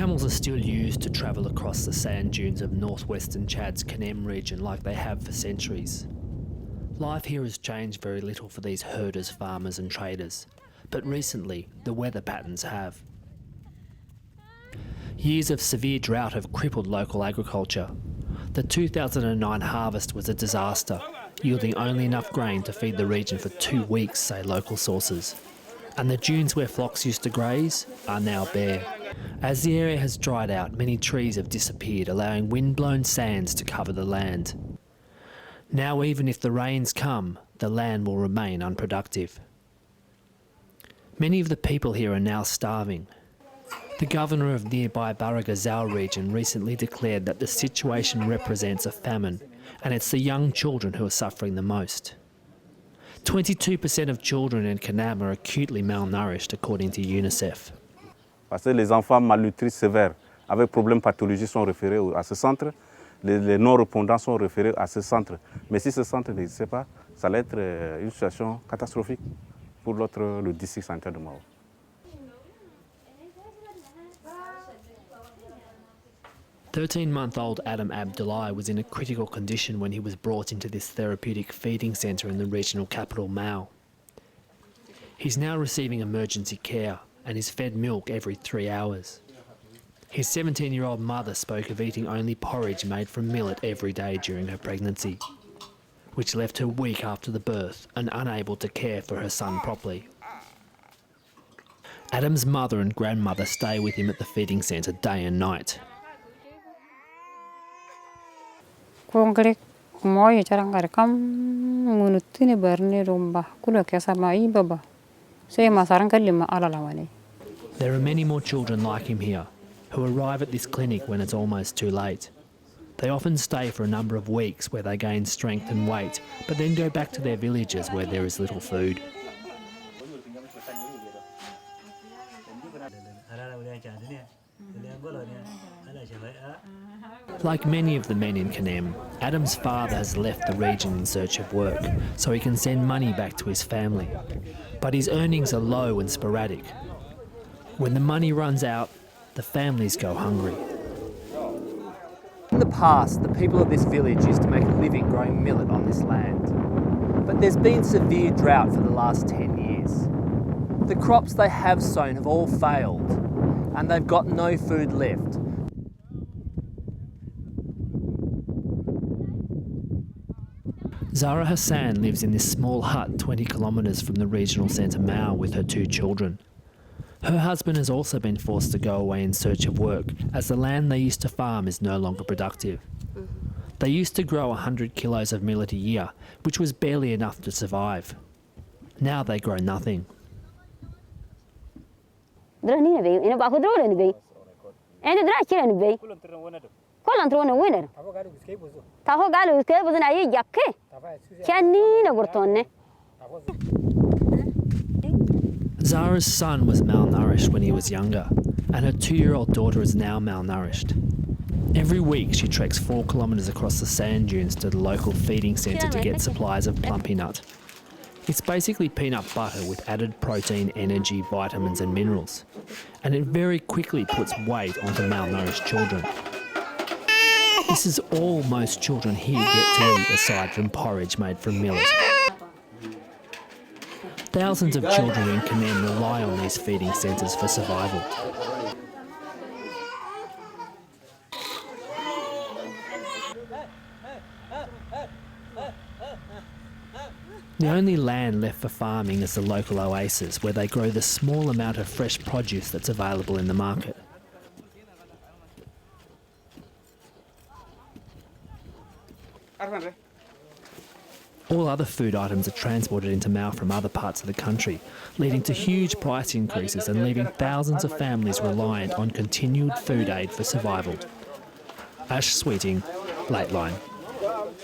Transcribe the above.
camels are still used to travel across the sand dunes of northwestern Chad's Kanem region like they have for centuries. Life here has changed very little for these herders, farmers and traders, but recently the weather patterns have. Years of severe drought have crippled local agriculture. The 2009 harvest was a disaster, yielding only enough grain to feed the region for 2 weeks, say local sources. And the dunes where flocks used to graze are now bare. As the area has dried out, many trees have disappeared, allowing wind-blown sands to cover the land. Now even if the rains come, the land will remain unproductive. Many of the people here are now starving. The governor of nearby Baragazal region recently declared that the situation represents a famine, and it's the young children who are suffering the most. 22% of children in Kanam are acutely malnourished, according to UNICEF. Parce que les enfants malnutris sévères avec problèmes pathologiques sont référés à ce centre, les non-répondants sont référés à ce centre. Mais si ce centre n'existait pas, ça allait être une situation catastrophique pour le district sanitaire de Mao. 13-month-old Adam Abdullahi was in a critical condition when he was brought into this therapeutic feeding centre in the regional capital, Mao. He's now receiving emergency care and is fed milk every 3 hours. His 17-year-old mother spoke of eating only porridge made from millet every day during her pregnancy, which left her weak after the birth and unable to care for her son properly. Adam's mother and grandmother stay with him at the feeding centre day and night. Kongrek moy charangare kam munutine barne romba kula kesa mai baba se masaran kalima alalamani. There are many more children like him here who arrive at this clinic when it's almost too late. They often stay for a number of weeks where they gain strength and weight, but then go back to their villages where there is little food. Like many of the men in Kanem, Adam's father has left the region in search of work so he can send money back to his family. But his earnings are low and sporadic. When the money runs out, the families go hungry. In the past, the people of this village used to make a living growing millet on this land. But there's been severe drought for the last 10 years. The crops they have sown have all failed, and they've got no food left. Zara Hassan lives in this small hut 20 kilometres from the regional centre Mao with her 2 children. Her husband has also been forced to go away in search of work as the land they used to farm is no longer productive. They used to grow 100 kilos of millet a year, which was barely enough to survive. Now they grow nothing. Zara's son was malnourished when he was younger, and her 2-year-old daughter is now malnourished. Every week she treks 4 kilometres across the sand dunes to the local feeding centre to get supplies of plumpy nut. It's basically peanut butter with added protein, energy, vitamins and minerals, and it very quickly puts weight onto malnourished children. This is all most children here get to eat aside from porridge made from millet. Thousands of children in Kanem rely on these feeding centres for survival. The only land left for farming is the local oasis, where they grow the small amount of fresh produce that's available in the market. All other food items are transported into Mao from other parts of the country, leading to huge price increases and leaving thousands of families reliant on continued food aid for survival. Ash Sweeting, Lateline.